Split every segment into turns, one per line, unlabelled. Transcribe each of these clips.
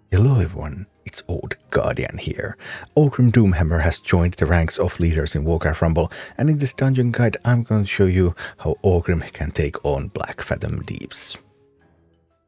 Hello everyone, it's Old Guardian here. Orgrim Doomhammer has joined the ranks of leaders in Warcraft Rumble, and in this dungeon guide I'm going to show you how Orgrim can take on Blackfathom Deeps.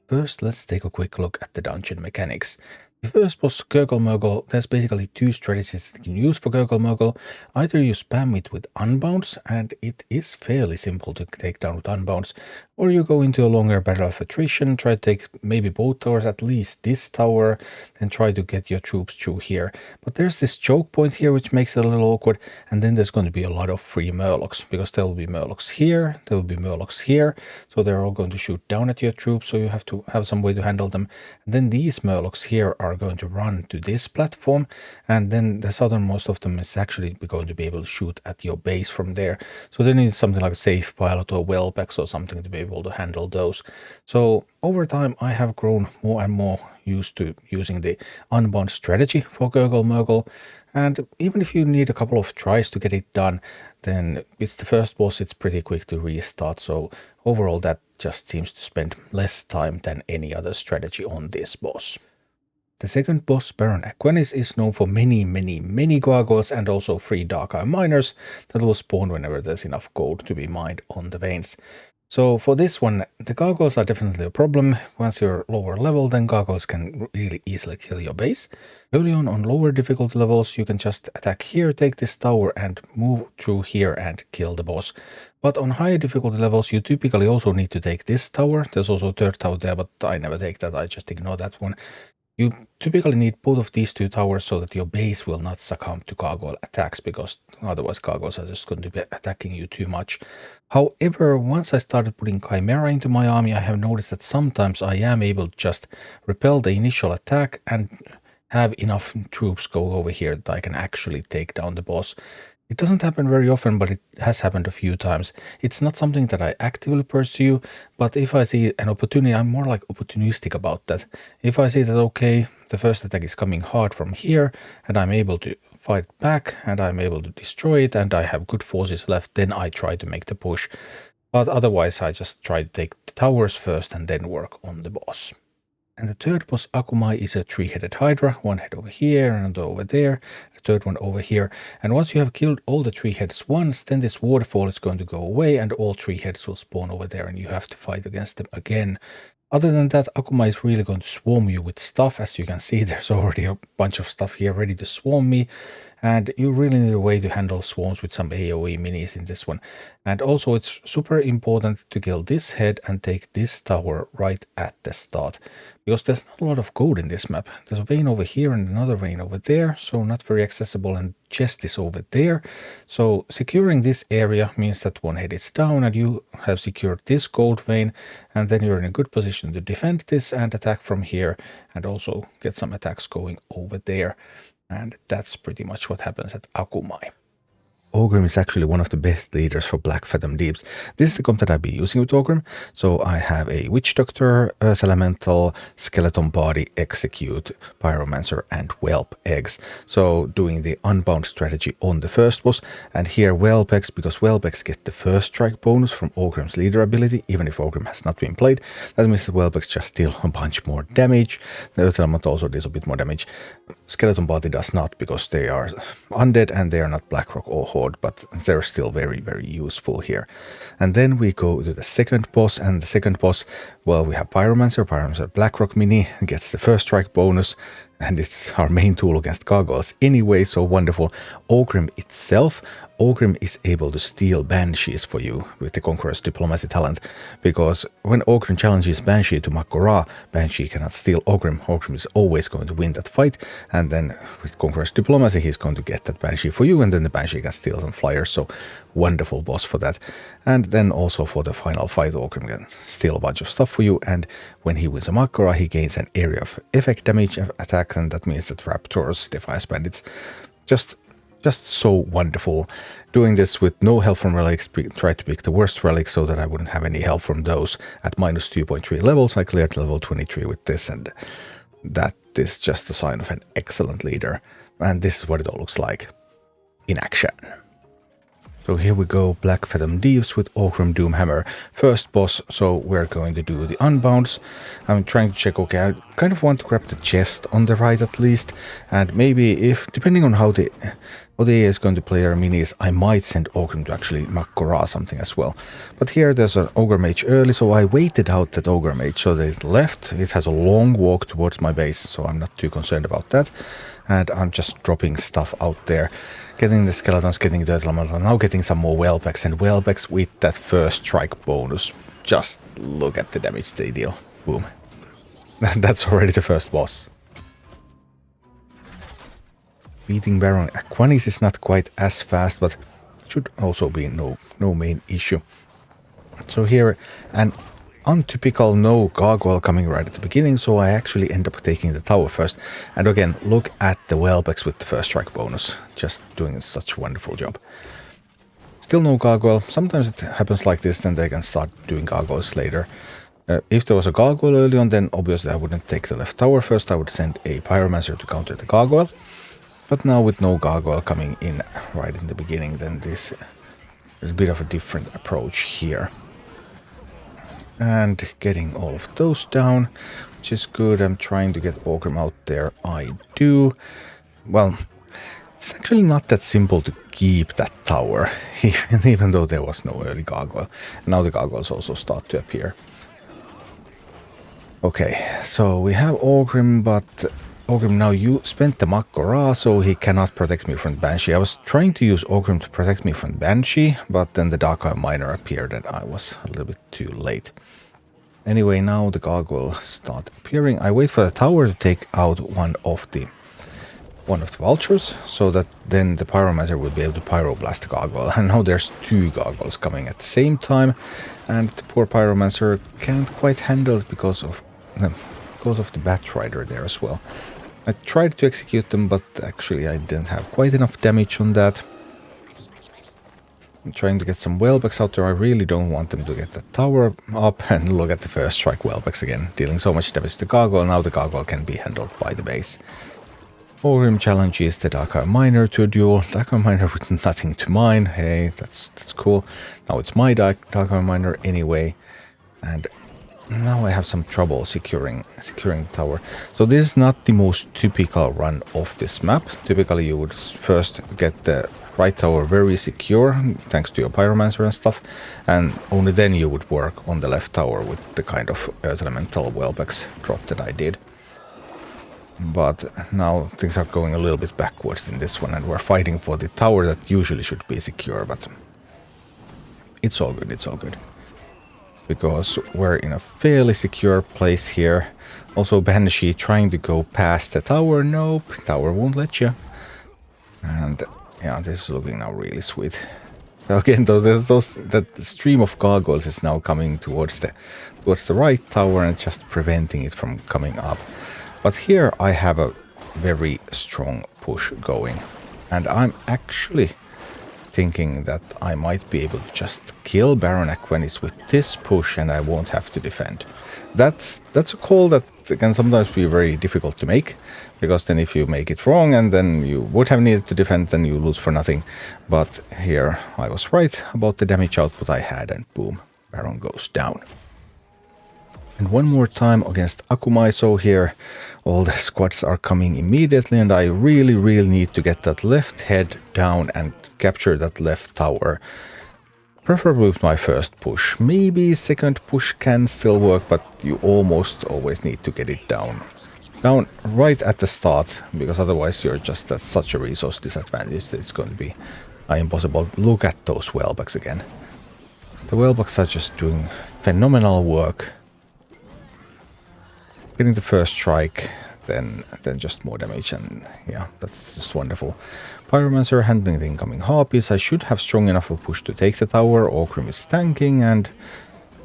First, let's take a quick look at the dungeon mechanics. The first boss, Grglmrgl, there's basically two strategies that you can use for Grglmrgl. Either you spam it with unbounce, and it is fairly simple to take down with unbounce, or you go into a longer battle of attrition, try to take maybe both towers, at least this tower, then try to get your troops through here. But there's this choke point here which makes it a little awkward, and then there's going to be a lot of free murlocs, because there will be murlocs here, there will be murlocs here, so they're all going to shoot down at your troops, so you have to have some way to handle them. And then these murlocs here are going to run to this platform, and then the southernmost of them is actually going to be able to shoot at your base from there. So they need something like a safe pilot or wellpex or something to be able to handle those. So over time I have grown more and more used to using the unbound strategy for Grglmrgl, and even if you need a couple of tries to get it done, then it's the first boss, it's pretty quick to restart, so overall that just seems to spend less time than any other strategy on this boss. The second boss, Baron Aquanis, is known for many gargoyles and also 3 Dark Eye miners that will spawn whenever there's enough gold to be mined on the veins. So for this one, the gargoyles are definitely a problem. Once you're lower level, then gargoyles can really easily kill your base. Early on lower difficulty levels, you can just attack here, take this tower and move through here and kill the boss. But on higher difficulty levels, you typically also need to take this tower. There's also a third tower there, but I never take that, I just ignore that one. You typically need both of these 2 towers so that your base will not succumb to gargoyle attacks, because otherwise gargoyles are just going to be attacking you too much. However, once I started putting Chimera into my army, I have noticed that sometimes I am able to just repel the initial attack and have enough troops go over here that I can actually take down the boss. It doesn't happen very often, but it has happened a few times. It's not something that I actively pursue, but if I see an opportunity, I'm more like opportunistic about that. If I see that, okay, the first attack is coming hard from here, and I'm able to fight back, and I'm able to destroy it, and I have good forces left, then I try to make the push. But otherwise, I just try to take the towers first and then work on the boss. And the third boss, Aquanis, is a 3-headed hydra, 1 head over here, another over there, the third one over here. And once you have killed all the 3 heads once, then this waterfall is going to go away and all 3 heads will spawn over there and you have to fight against them again. Other than that, Aquanis is really going to swarm you with stuff. As you can see, there's already a bunch of stuff here ready to swarm me. And you really need a way to handle swarms with some AoE minis in this one. And also it's super important to kill this head and take this tower right at the start, because there's not a lot of gold in this map. There's a vein over here and another vein over there, so not very accessible, and chest is over there. So securing this area means that 1 head is down and you have secured this gold vein, and then you're in a good position to defend this and attack from here and also get some attacks going over there. And that's pretty much what happens at Aquanis. Orgrim is actually one of the best leaders for Blackfathom Deeps. This is the comp that I've been using with Orgrim. So I have a Witch Doctor, Earth Elemental, Skeleton Body, Execute, Pyromancer, and Whelp Eggs. So doing the unbound strategy on the first boss. And here Whelpex, because Whelpex get the first strike bonus from Orgrim's leader ability, even if Orgrim has not been played. That means that Whelpex just deal a bunch more damage. The Earth Elemental also deals a bit more damage. Skeleton Body does not, because they are undead and they are not Blackrock or Horde, but they're still very useful here. And then we go to the second boss, and the second boss, well, we have Pyromancer Blackrock mini, gets the first strike bonus, and it's our main tool against gargoyles anyway, so wonderful. Orgrim itself, Orgrim is able to steal banshees for you with the Conqueror's Diplomacy talent, because when Orgrim challenges Banshee to Mak'gora, Banshee cannot steal Orgrim. Orgrim is always going to win that fight, and then with Conqueror's Diplomacy he's going to get that Banshee for you, and then the Banshee can steal some flyers, so wonderful boss for that. And then also for the final fight, Orgrim can steal a bunch of stuff for you, and when he wins a Mak'gora, he gains an area of effect damage attack, and that means that Raptors, Defiance Bandits, just so wonderful. Doing this with no help from relics, try to pick the worst relics so that I wouldn't have any help from those. At minus 2.3 levels, I cleared level 23 with this, and that is just a sign of an excellent leader. And this is what it all looks like in action. So here we go, Blackfathom Deeps with Orgrim Doomhammer. First boss, so we're going to do the unbounds. I'm trying to check, okay, I kind of want to grab the chest on the right at least. And maybe if, depending on how the AI is going to play our minis, I might send Orgrim to actually Makora something as well. But here there's an Ogre Mage early, so I waited out that Ogre Mage. So they left, it has a long walk towards my base, so I'm not too concerned about that. And I'm just dropping stuff out there. Getting the skeletons, getting the elemental, now getting some more wellbacks, and wellbacks with that first strike bonus. Just look at the damage they deal. Boom. That's already the first boss. Beating Baron Aquanis is not quite as fast, but should also be no main issue. So here, an untypical no gargoyle coming right at the beginning, so I actually end up taking the tower first. And again, look at the wellbacks with the first strike bonus. Just doing such a wonderful job. Still no gargoyle. Sometimes it happens like this, then they can start doing gargoyles later. If there was a gargoyle early on, then obviously I wouldn't take the left tower first. I would send a pyromancer to counter the gargoyle. But now with no gargoyle coming in right in the beginning, then there's a bit of a different approach here. And getting all of those down, which is good. I'm trying to get Orgrim out there. I do. Well, it's actually not that simple to keep that tower, even though there was no early gargoyle. Now the gargoyles also start to appear. Okay, so we have Orgrim, but Orgrim, now you spent the Makora, so he cannot protect me from the Banshee. I was trying to use Orgrim to protect me from the Banshee, but then the Dark Eye Miner appeared and I was a little bit too late. Anyway, now the gargoyle start appearing. I wait for the tower to take out one of the vultures, so that then the pyromancer will be able to pyroblast the gargoyle. And now there's two gargoyles coming at the same time, and the poor pyromancer can't quite handle it because of the bat rider there as well. I tried to execute them, but actually I didn't have quite enough damage on that. I'm trying to get some wellbacks out there. I really don't want them to get the tower up, and look at the first strike wellbacks again, dealing so much damage to the gargoyle. Now the gargoyle can be handled by the base. Orgrim challenges the Dark Eye Miner to a duel. Dark Eye Miner with nothing to mine. Hey, that's cool. Now it's my Dark Eye Miner anyway, and now I have some trouble securing the tower. So this is not the most typical run of this map. Typically you would first get the right tower very secure, thanks to your pyromancer and stuff, and only then you would work on the left tower with the kind of earth elemental wellbacks drop that I did. But now things are going a little bit backwards in this one, and we're fighting for the tower that usually should be secure, but it's all good, it's all good. Because we're in a fairly secure place here. Also Banshee trying to go past the tower. Nope, tower won't let you. And yeah, this is looking now really sweet. So again, though, that stream of gargoyles is now coming towards the right tower and just preventing it from coming up. But here I have a very strong push going, and I'm actually thinking that I might be able to just kill Baron Aquanis with this push and I won't have to defend. That's a call that can sometimes be very difficult to make, because then if you make it wrong and then you would have needed to defend, then you lose for nothing. But here I was right about the damage output I had, and boom, Baron goes down. And one more time against Akumai, so here all the squads are coming immediately, and I really need to get that left head down and capture that left tower. Preferably with my first push. Maybe second push can still work, but you almost always need to get it down right at the start, because otherwise you're just at such a resource disadvantage that it's going to be impossible. Look at those wellbacks again. The wellbacks are just doing phenomenal work. Getting the first strike, then just more damage, and yeah, that's just wonderful. Pyromancer handling the incoming harpies. I should have strong enough of push to take the tower. Orgrim is tanking, and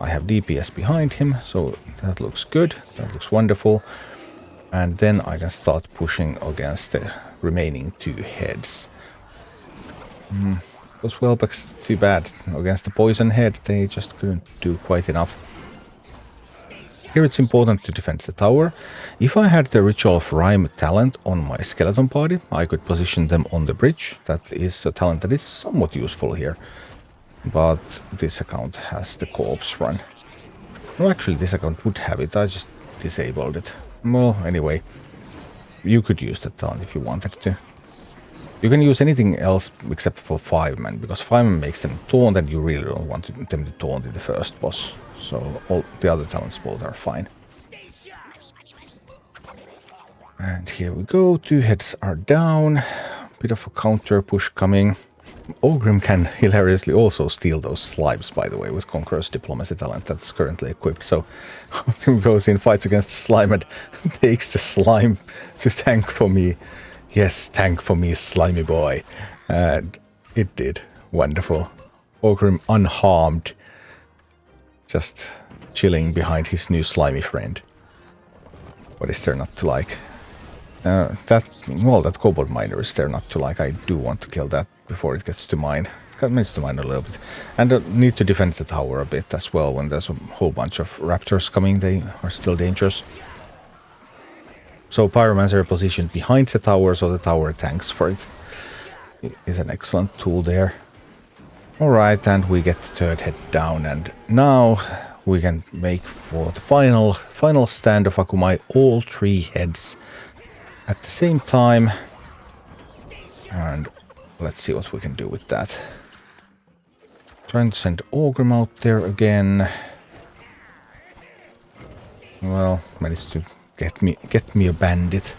I have DPS behind him, so that looks good. That looks wonderful. And then I can start pushing against the remaining two heads. Those wellbacks, too bad. Against the poison head, they just couldn't do quite enough. Here it's important to defend the tower. If I had the Ritual of Rhyme talent on my skeleton party, I could position them on the bridge. That is a talent that is somewhat useful here. But this account has the corpse run. No, actually this account would have it, I just disabled it. Well, anyway, you could use that talent if you wanted to. You can use anything else except for 5-man, because 5-man makes them taunt and you really don't want them to taunt in the first boss. So all the other talents both are fine. And here we go, 2 heads are down. Bit of a counter push coming. Orgrim can hilariously also steal those slimes, by the way, with Conqueror's Diplomacy talent that's currently equipped. So Orgrim goes in, fights against the slime and takes the slime to tank for me. Yes, tank for me, slimy boy. And it did. Wonderful. Orgrim unharmed. Just chilling behind his new slimy friend. What is there not to like? That kobold miner is there not to like. I do want to kill that before it gets to mine. It gets to mine a little bit. And need to defend the tower a bit as well. When there's a whole bunch of raptors coming, they are still dangerous. So Pyromancer positioned behind the tower, so the tower tanks for it. It is an excellent tool there. Alright, and we get the 3rd head down, and now we can make for the final stand of Akumai all 3 heads at the same time. And let's see what we can do with that. Trying to send Orgrim out there again. Well, managed to get me a bandit.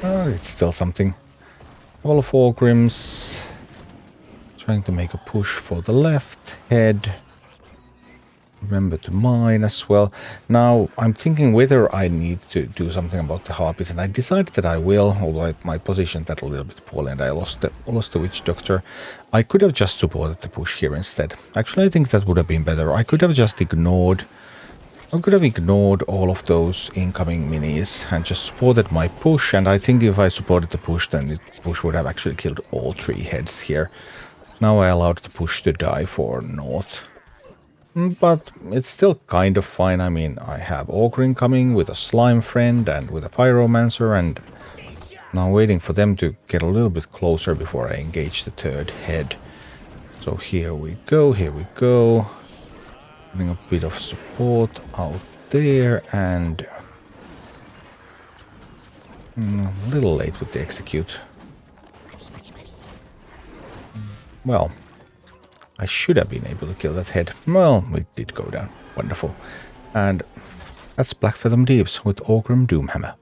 It's still something. All of Orgrims. Trying to make a push for the left head. Remember to mine as well. Now, I'm thinking whether I need to do something about the harpies, and I decided that I will, although I might position that a little bit poorly, and I lost the Witch Doctor. I could have just supported the push here instead. Actually, I think that would have been better. I could have just ignored all of those incoming minis and just supported my push, and I think if I supported the push, then the push would have actually killed all 3 heads here. Now I allowed the push to die for North. But it's still kind of fine. I mean, I have Orgrim coming with a slime friend and with a pyromancer, and now waiting for them to get a little bit closer before I engage the 3rd head. So here we go, Putting a bit of support out there, and a little late with the execute. Well, I should have been able to kill that head. Well, it did go down. Wonderful. And that's Blackfathom Deeps with Orgrim Doomhammer.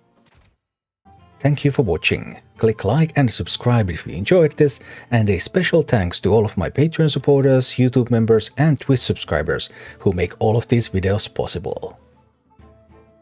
Thank you for watching. Click like and subscribe if you enjoyed this, and a special thanks to all of my Patreon supporters, YouTube members and Twitch subscribers who make all of these videos possible.